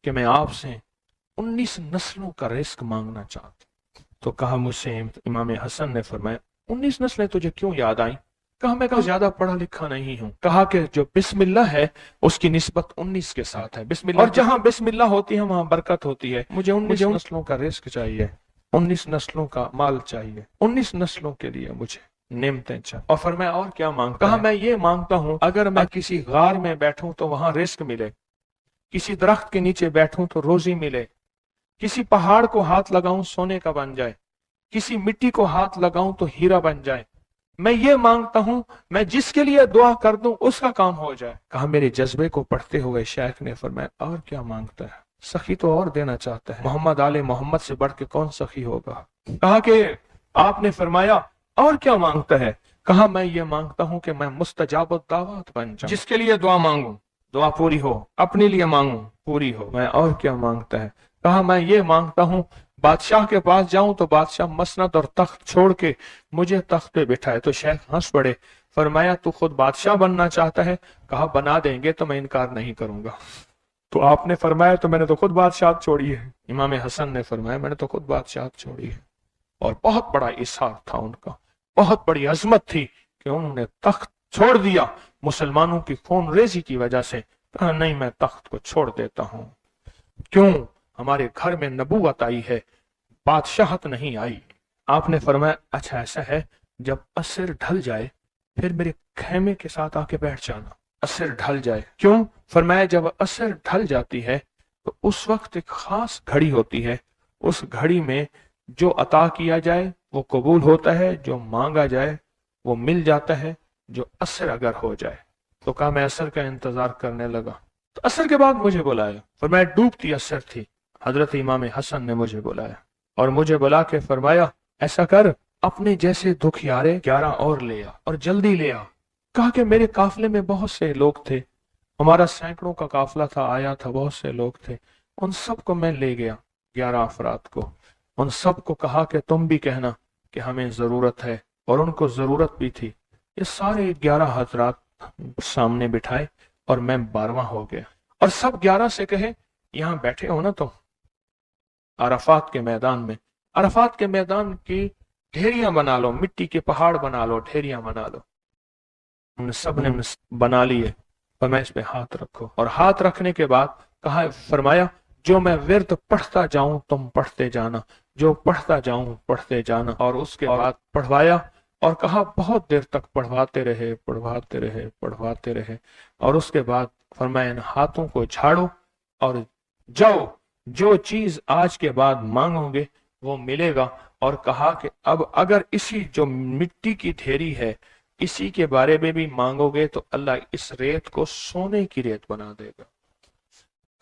कि मैं आपसे 19 नस्लों का रिस्क मांगना चाहता हूं। तो कहा मुझसे इमाम हसन ने फरमाया 19 नस्लें तुझे क्यों याद आई? कहा मैं ज्यादा पढ़ा लिखा नहीं हूं। कहा कि जो बिस्मिल्लाह है उसकी निस्बत 19 के साथ है, बिस्मिल्लाह, और जहां बिस्मिल्लाह होती है वहां बरकत होती है। मुझे 19 नस्लों का रिस्क चाहिए, 19 नस्लों का माल चाहिए, 19 नस्लों के लिए मुझे नेमतें चाहिए। और फरमाया और क्या मांगता? कहा मैं ये मांगता हूं अगर मैं किसी गार में बैठूं तो वहां रिस्क मिले, किसी दरख्त के नीचे बैठूं तो रोजी मिले, किसी पहाड़ को हाथ लगाऊं सोने का बन जाए, किसी मिट्टी को हाथ लगाऊं तो हीरा बन जाए। मैं ये मांगता हूं मैं जिसके लिए दुआ कर दूं उसका काम हो जाए। कहा मेरे जज्बे को पढ़ते हुए शेख ने फरमाया और क्या मांगता है? सखी तो और देना चाहता है, मोहम्मद आले मोहम्मद से बढ़ के कौन सखी होगा। कहा कि आपने फरमाया और क्या मांगता है? कहा मैं ये मांगता हूं कि मैं मुस्तजाब दावत बन जाऊं, जिसके लिए दुआ मांगू दुआ पूरी हो, अपने लिए मांगू पूरी हो। मैं और क्या मांगता है? कहा मैं ये मांगता हूं बादशाह के पास जाऊं तो बादशाह मसनद और तख्त छोड़ के मुझे तख्त पे बिठाए। तो शेख हंस पड़े, फरमाया तू खुद बादशाह बनना चाहता है? कहा बना देंगे तो मैं इनकार नहीं करूंगा। तो आपने फरमाया तो मैंने तो खुद बादशाह छोड़ी है। इमाम हसन ने फरमाया मैंने तो खुद बादशाह छोड़ी है। और बहुत बड़ा इसार था उनका, बहुत बड़ी अजमत थी कि उन्होंने तख्त छोड़ दिया मुसलमानों की खून रेजी की वजह से। कहा नहीं मैं तख्त को छोड़ देता हूं। क्यों? हमारे घर में नबूवत आई है, बादशाहत नहीं आई। आपने फरमाया अच्छा ऐसा है, जब असर ढल जाए फिर मेरे खेमे के साथ आके बैठ जाना। असर ढल जाए? क्यों? फरमाया जब असर ढल जाती है तो उस वक्त एक खास घड़ी होती है, उस घड़ी में जो अता किया जाए वो कबूल होता है, जो मांगा जाए वो मिल जाता है, जो असर अगर हो जाए। तो कहा मैं असर का इंतजार करने लगा। तो असर के बाद मुझे बुलाया, फरमाया डूबती असर थी, हजरत इमाम हसन ने मुझे बुलाया और मुझे बुला के फरमाया ऐसा कर अपने जैसे दुखियारे 11 और ले आ और जल्दी ले आ। कहा कि मेरे काफले में बहुत से लोग थे, हमारा सैकड़ों का काफला था, आया था, बहुत से लोग थे, उन सबको मैं ले गया 11 अफराद को। उन सबको कहा कि तुम भी कहना कि हमें जरूरत है, और उनको जरूरत भी थी। ये सारे 11 हजरात सामने बिठाए और मैं 12वां हो गया। और सब 11 से कहे यहां बैठे हो ना तुम अरफात के मैदान में, अरफात के मैदान की ढेरियां बना लो, मिट्टी के पहाड़ बना लो, ढेरियां बना लो। उन सब ने बना लिए और मैं इस पे हाथ रखो। और हाथ रखने के बाद कहा फरमाया जो मैं विर्द पढ़ता जाऊं तुम पढ़ते जाना, जो पढ़ता जाऊं पढ़ते जाना। और उसके बाद पढ़वाया और कहा बहुत देर तक पढ़वाते रहे पढ़वाते रहे पढ़वाते रहे। और उसके बाद फरमाया इन हाथों को झाड़ो और जाओ, जो चीज आज के बाद मांगोगे वो मिलेगा। और कहा कि अब अगर इसी जो मिट्टी की ढेरी है इसी के बारे में भी मांगोगे तो अल्लाह इस रेत को सोने की रेत बना देगा।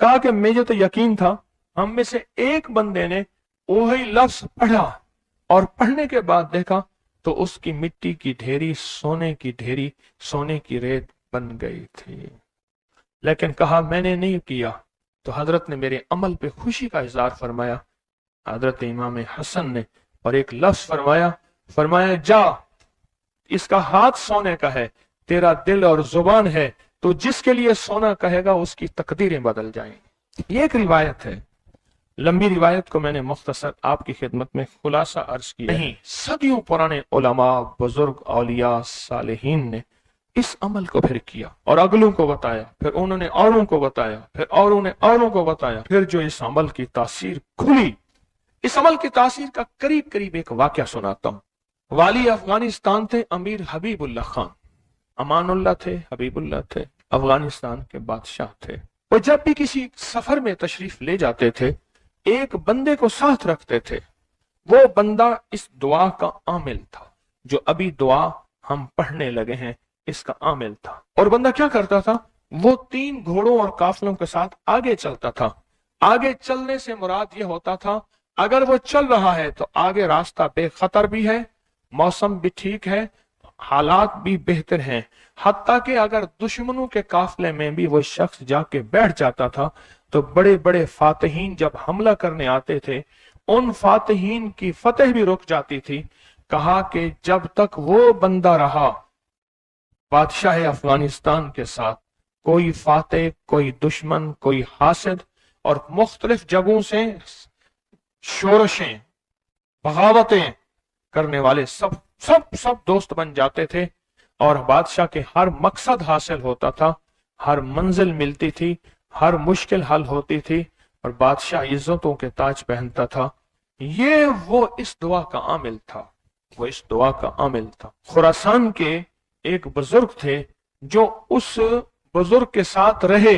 कहा कि मुझे तो यकीन था, हम में से एक बंदे ने वही लफ्ज पढ़ा और पढ़ने के बाद देखा तो उसकी मिट्टी की ढेरी सोने की ढेरी, सोने की रेत बन गई थी। लेकिन कहा मैंने नहीं किया। तो हजरत ने मेरे अमल पे खुशी का इजहार फरमाया, हजरत इमाम हसन ने, और एक लफ्ज फरमाया, फरमाया जा इसका हाथ सोने का है, तेरा दिल और जुबान है, तो जिसके लिए सोना कहेगा उसकी तकदीरें बदल जाएंगी। ये एक रिवायत है, लंबी रिवायत को मैंने मुख्तसर आपकी खिदमत में खुलासा अर्ज किया। नहीं, सदियों पुराने उलमा, बुजुर्ग, औलिया, सालेहीन ने इस अमल को फिर किया और अगलों को बताया, फिर उन्होंने औरों को बताया, फिर औरों ने औरों को बताया। फिर जो इस अमल की तासीर खुली, इस अमल की तासीर का करीब करीब एक वाक्य सुनाता हूं। वाली अफगानिस्तान थे अमीर हबीबुल्लाह खान, अमानुल्लाह थे, हबीबुल्लाह थे, अफगानिस्तान के बादशाह थे। वो जब भी किसी सफर में तशरीफ ले जाते थे एक बंदे को साथ रखते थे। वो बंदा इस दुआ का आमिल था, जो अभी दुआ हम पढ़ने लगे हैं इसका आमिल था। और बंदा क्या करता था, वो 3 घोड़ों और काफलों के साथ आगे चलता था। आगे चलने से मुराद ये होता था अगर वो चल रहा है तो आगे रास्ता बेखतर भी है, मौसम भी ठीक है, हालात भी बेहतर हैं। हत्ता कि अगर दुश्मनों के काफले में भी वो शख्स जाके बैठ जाता था तो बड़े बड़े फातहीन जब हमला करने आते थे उन फातहीन की फतेह भी रुक जाती थी। कहा कि जब तक वो बंदा रहा बादशाह अफगानिस्तान के साथ, कोई फातेह, कोई दुश्मन, कोई हासिद और मुख्तलिफ जगहों से शोरशें, बगावतें करने वाले सब सब सब दोस्त बन जाते थे, और बादशाह के हर मकसद हासिल होता था, हर मंजिल मिलती थी, हर मुश्किल हल होती थी, और बादशाह इज्जतों के ताज पहनता था। ये वो इस दुआ का आमिल था, वो इस दुआ का आमिल था। खुरासान के एक बुजुर्ग थे जो उस बुजुर्ग के साथ रहे,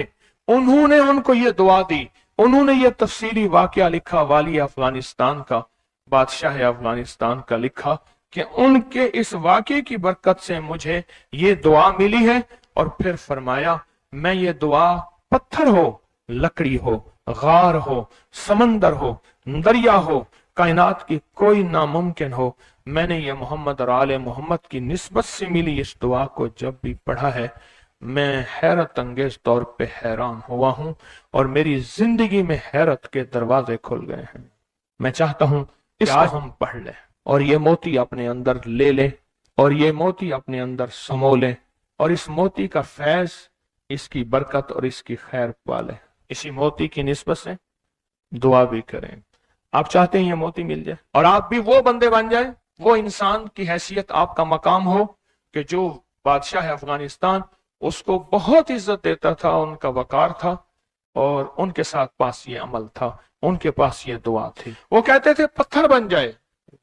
उन्होंने उनको ये दुआ दी, उन्होंने ये तफसीली वाकया लिखा, वाली अफगानिस्तान का, बादशाह अफगानिस्तान का लिखा कि उनके इस वाकये की बरकत से मुझे ये दुआ मिली है। और फिर फरमाया, मैं ये दुआ पत्थर हो, लकड़ी हो, गार हो, समंदर हो, दरिया हो, कायनात की कोई नामुमकिन हो, मैंने ये मोहम्मद और आले मोहम्मद की निस्बत से मिली इस दुआ को जब भी पढ़ा है, मैं हैरत अंगेज तौर पे हैरान हुआ हूं, और मेरी जिंदगी में हैरत के दरवाजे खुल गए हैं। मैं चाहता हूं इसको हम पढ़ लें और ये मोती अपने अंदर ले लें, और ये मोती अपने अंदर समो लें, और इस मोती का फैज, इसकी बरकत और इसकी खैर पालें। इसी मोती की निस्बत से दुआ भी करें। आप चाहते हैं ये मोती मिल जाए और आप भी वो बंदे बन जाए, वो इंसान की हैसियत आपका मकाम हो कि जो बादशाह अफगानिस्तान उसको बहुत इज्जत देता था, उनका वकार था, और उनके साथ पास ये अमल था, उनके पास ये दुआ थी। वो कहते थे पत्थर बन जाए,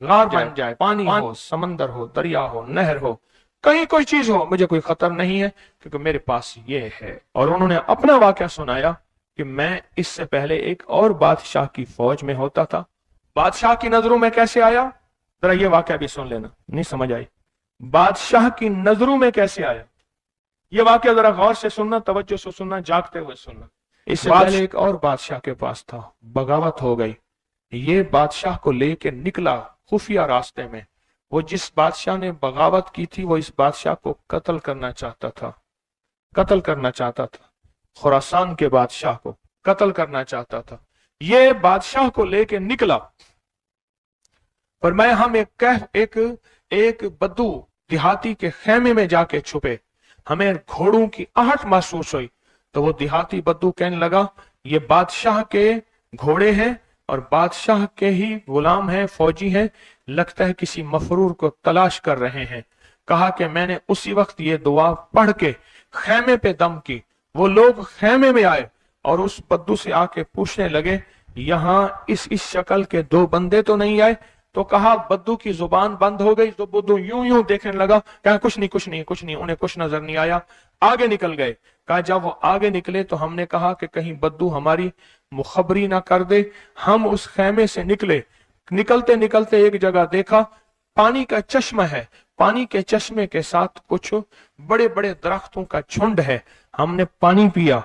गार बन जाए, पानी हो, समंदर हो, दरिया हो, नहर हो, कहीं कोई चीज हो, मुझे कोई खतर नहीं है क्योंकि मेरे पास ये है। और उन्होंने अपना वाकया सुनाया कि मैं इससे पहले एक और बादशाह की फौज में होता था, बादशाह की नजरों में कैसे आया, जरा ये वाकया भी सुन लेना, नहीं समझ आई, बादशाह की नजरों में कैसे आया, ये वाकया जरा गौर से सुनना, तवज्जो से सुनना, जागते हुए सुनना। इससे पहले एक और बादशाह के पास था, बगावत हो गई, ये बादशाह को लेके निकला खुफिया रास्ते में। वो जिस बादशाह ने बगावत की थी वो इस बादशाह को कत्ल करना चाहता था, कत्ल करना चाहता था, खुरासान के बादशाह को कत्ल करना चाहता था। ये बादशाह को लेके निकला, पर मैं हम एक बद्दू देहाती के खेमे में जाके छुपे, हमें घोड़ों की आहट महसूस हुई, तो वो देहाती बद्दू कहने लगा ये बादशाह के घोड़े हैं और बादशाह के ही गुलाम हैं, फौजी हैं, लगता है किसी मफरूर को तलाश कर रहे हैं। कहा कि मैंने उसी वक्त ये दुआ पढ़ के खेमे पे दम की। वो लोग खेमे में आए और उस बद्दू से आके पूछने लगे यहाँ इस शक्ल के दो बंदे तो नहीं आए? तो कहा, बद्दू की जुबान बंद हो गई, तो बद्दू यूं यूं देखने लगा, कहा कुछ नहीं कुछ नहीं कुछ नहीं, उन्हें कुछ नजर नहीं आया, आगे निकल गए। कहा जब वो आगे निकले तो हमने कहा कि कहीं बद्दू हमारी मुखबरी ना कर दे। हम उस खेमे से निकले, निकलते निकलते एक जगह देखा पानी का चश्मा है, पानी के चश्मे के साथ कुछ बड़े बड़े दरख्तों का झुंड है। हमने पानी पिया,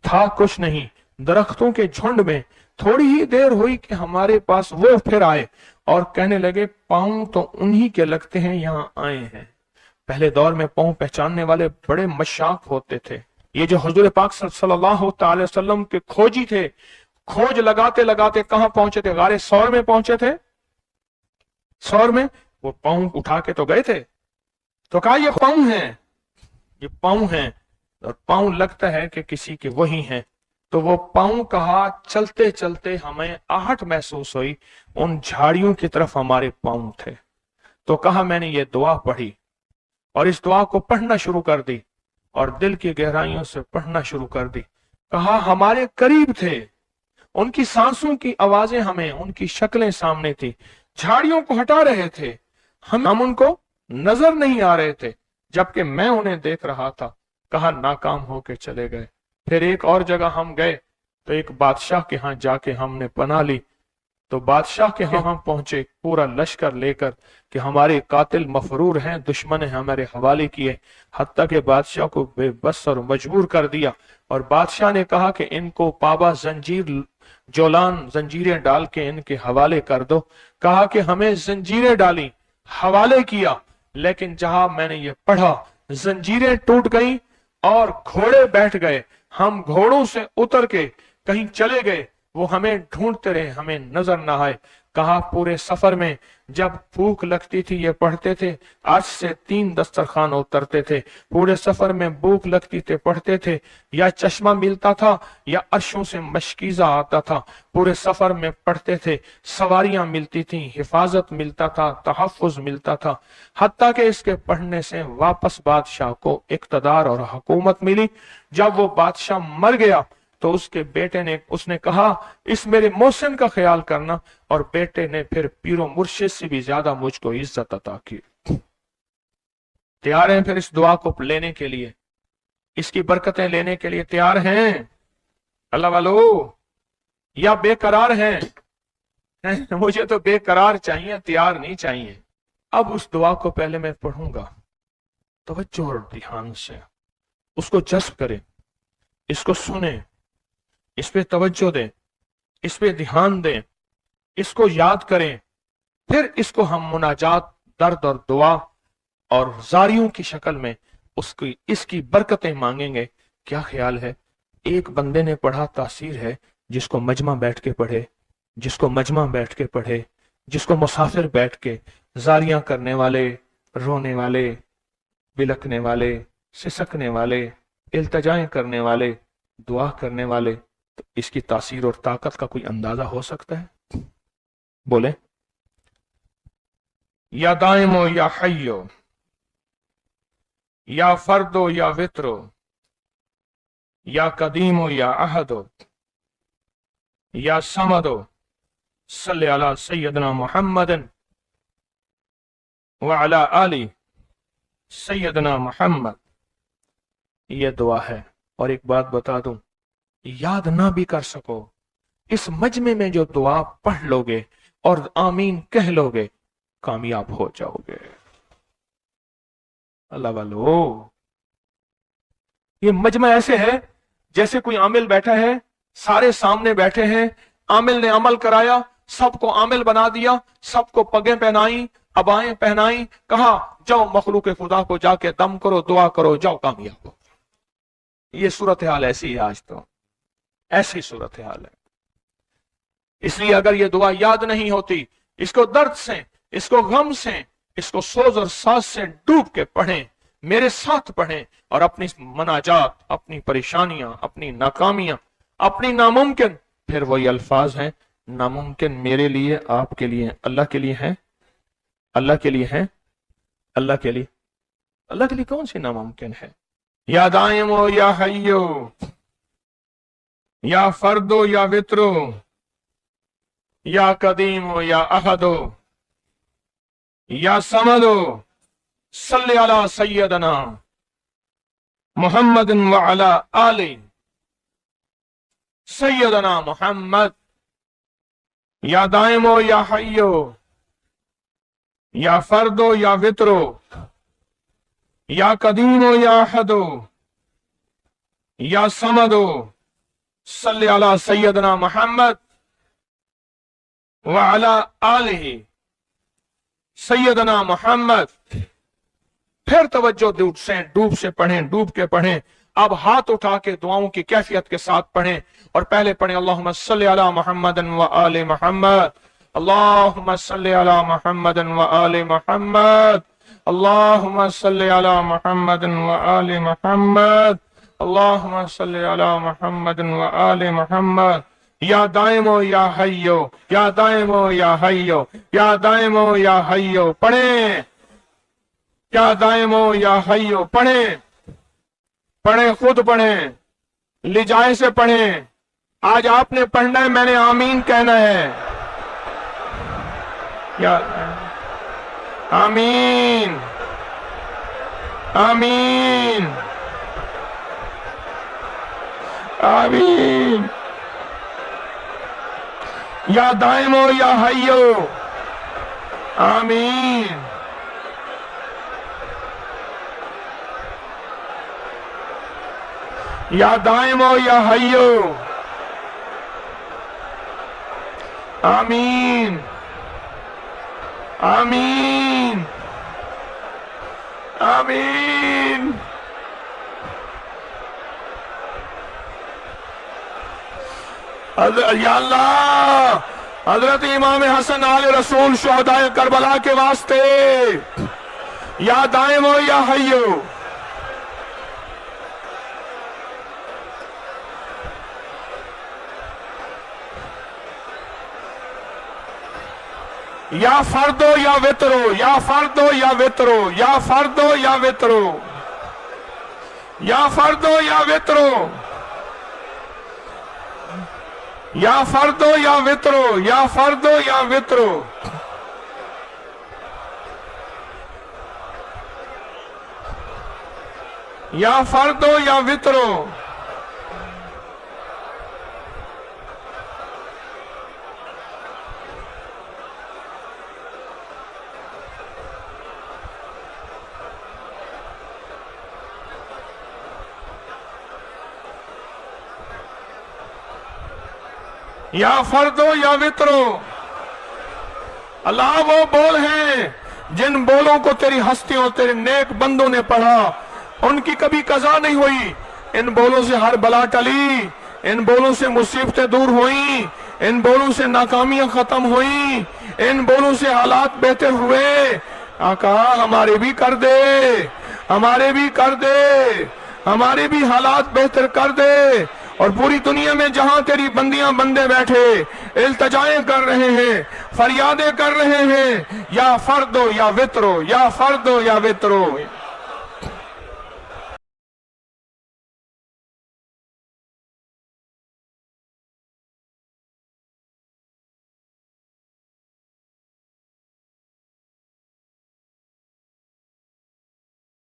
था कुछ नहीं, दरख्तों के झुंड में। थोड़ी ही देर हुई कि हमारे पास वो फिर आए और कहने लगे पांव तो उन्हीं के लगते हैं, यहाँ आए हैं। पहले दौर में पांव पहचानने वाले बड़े मशाक होते थे। ये जो हुजूर पाक सल्लल्लाहु अलैहि वसल्लम के खोजी थे, खोज लगाते लगाते कहां पहुंचे थे? गारे सौर में पहुंचे थे। सौर में वो पांव उठा के तो गए थे, तो कहा ये पांव हैं, ये पांव हैं, और पांव लगता है कि किसी के वही हैं। तो वो पांव कहा, चलते चलते हमें आहट महसूस हुई, उन झाड़ियों की तरफ हमारे पांव थे। तो कहा मैंने ये दुआ पढ़ी और इस दुआ को पढ़ना शुरू कर दी और दिल की गहराइयों से पढ़ना शुरू कर दी। कहा हमारे करीब थे, उनकी सांसों की आवाजें हमें, उनकी शक्लें सामने थी, झाड़ियों को हटा रहे थे, हम उनको नजर नहीं आ रहे थे, जबकि मैं उन्हें देख रहा था। कहा नाकाम होके चले गए। फिर एक और जगह हम गए तो एक बादशाह के यहाँ जाके हमने पनाह ली। तो बादशाह के यहाँ पहुंचे पूरा लश्कर लेकर कि हमारे कातिल मफरूर हैं, दुश्मन है, हमारे हवाले किए। हत्ता के बादशाह को बेबस और मजबूर कर दिया और बादशाह ने कहा कि इनको पाबा जंजीर जोलान जंजीरें डाल के इनके हवाले कर दो। कहा कि हमें जंजीरें डाली, हवाले किया, लेकिन जहां मैंने ये पढ़ा जंजीरें टूट गई और घोड़े बैठ गए। हम घोड़ों से उतर के कहीं चले गए वो हमें ढूंढते रहे, हमें नजर ना आए। कहा पूरे सफर में जब भूख लगती थी ये पढ़ते थे, अर्श से 3 दस्तरखान उतरते थे। पूरे सफर में भूख लगती थे पढ़ते थे, या चश्मा मिलता था या अर्शों से मशकीजा आता था। पूरे सफर में पढ़ते थे, सवारियां मिलती थी, हिफाजत मिलता था, तहफ़्फ़ुज़ मिलता था। हत्ता कि इसके पढ़ने से वापस बादशाह को इक़्तिदार और हुकूमत मिली। जब वो बादशाह मर गया तो उसके बेटे ने, उसने कहा इस मेरे मोहसिन का ख्याल करना, और बेटे ने फिर पीरो मुर्शिद से भी ज्यादा मुझको इज्जत अता की। तैयार हैं फिर इस दुआ को लेने के लिए, इसकी बरकतें लेने के लिए तैयार हैं अल्लाह वालो, या बेकरार हैं? मुझे तो बेकरार चाहिए, तैयार नहीं चाहिए। अब उस दुआ को पहले मैं पढ़ूंगा, तवज्जो और ध्यान से उसको जज्ब करें, इसको सुने, इस पे तवज्जो दें, इस पे ध्यान दें, इसको याद करें, फिर इसको हम मुनाजात, दर्द और दुआ और जारियों की शक्ल में उसकी इसकी बरकतें मांगेंगे। क्या ख्याल है? एक बंदे ने पढ़ा, तासीर है। जिसको मजमा बैठ के पढ़े, जिसको मजमा बैठ के पढ़े, जिसको मुसाफिर बैठ के, जारियां करने वाले, रोने वाले, बिलकने वाले, सिसकने वाले, इल्तजाएं करने वाले, दुआ करने वाले, तो इसकी तासीर और ताकत का कोई अंदाजा हो सकता है? बोले या दाइमो या हय्यो, या फर्दो या वित्रो, या कदीमो या अहदो, या समदो, सल्ले अला सय्यदना मुहम्मदन व अला आली सय्यदना मुहम्मद। ये दुआ है। और एक बात बता दूं, याद ना भी कर सको, इस मजमे में जो दुआ पढ़ लोगे और आमीन कह लोगे, कामयाब हो जाओगे। अल्लाह वालो, ये मजमा ऐसे है जैसे कोई आमिल बैठा है, सारे सामने बैठे हैं, आमिल ने अमल कराया, सबको आमिल बना दिया, सबको पगें पहनाई, अबाएं पहनाई, कहा जाओ मखलूक खुदा को जाके दम करो, दुआ करो, जाओ कामयाब हो। ये सूरत हाल ऐसी है, आज तो ऐसी सूरत हाल है। इसलिए अगर ये दुआ याद नहीं होती, इसको दर्द से, इसको गम से, इसको सोज और साज से डूब के पढ़ें, मेरे साथ पढ़ें, और अपनी मनाजात, अपनी परेशानियां, अपनी नाकामियां, अपनी नामुमकिन, फिर वही अल्फाज हैं, नामुमकिन मेरे लिए, आपके लिए, अल्लाह के लिए है, अल्लाह के लिए है, अल्लाह के लिए, अल्लाह के लिए कौन सी नामुमकिन है? या दाइमो या हय्यो, या फर्दो या वित्रो, या कदीमो या अहदो, या समदो, सल्ले अला सय्यदना मुहम्मदन व अला आली सय्यदना मुहम्मद। या दाइमो या हय्यो, या फर्दो या वित्रो, या कदीमो या अहदो, या समदो, सल्ले अला सय्यदना मुहम्मद व अला आलिही सय्यदना मुहम्मद। फिर तवज्जो डूब से पढ़ें, डूब के पढ़ें। अब हाथ उठा के दुआओं की कैफियत के साथ पढ़ें, और पहले पढ़ें अल्लाहुम्मा सल्ली अला मुहम्मदन व आले मुहम्मद, अल्लाहुम्मा सल्ली अला मुहम्मदन व आले मुहम्मद, अल्लाहुम्मा सल्ली अला मुहम्मदन व आले मुहम्मद, अल्लाहुम्मा सल्ली अला मुहम्मदन व आले मुहम्मद। या दाइमो या हय्यो, या दाइमो या हय्यो, या दाइमो या हय्यो, पढ़ें। या दाइमो या हय्यो, पढ़ें, पढ़ें, खुद पढ़ें, लिजाए से पढ़ें। आज आपने पढ़ना है, मैंने आमीन कहना है। या आमीन, आमीन, आमीन। या दाइमो या हय्यो, आमीन। या दाइमो या हय्यो, आमीन, आमीन, आमीन। یا اللہ حضرت امام حسن آل رسول شہدائے کربلا کے واسطے یا دائم ہو یا حیو، یا فردو یا وطرو، یا فردو یا وطرو، یا فردو یا وطرو، یا فردو یا وطرو، یا فردو یا وطرو، یا فردو یا وطرو، یا فردو یا وطرو، یا فردو یا وطرو۔ اللہ وہ بول ہیں جن بولوں کو تیری ہستیوں تیرے نیک بندوں نے پڑھا، ان کی کبھی قضا نہیں ہوئی، ان بولوں سے ہر بلا ٹلی، ان بولوں سے مصیبتیں دور ہوئیں، ان بولوں سے ناکامیاں ختم ہوئیں، ان بولوں سے حالات بہتر ہوئے۔ آقا ہمارے بھی کر دے، ہمارے بھی کر دے، ہمارے بھی حالات بہتر کر دے، اور پوری دنیا میں جہاں تیری بندیاں بندے بیٹھے التجائیں کر رہے ہیں، فریادیں کر رہے ہیں، یا فردو یا وطرو، یا فردو یا وطرو۔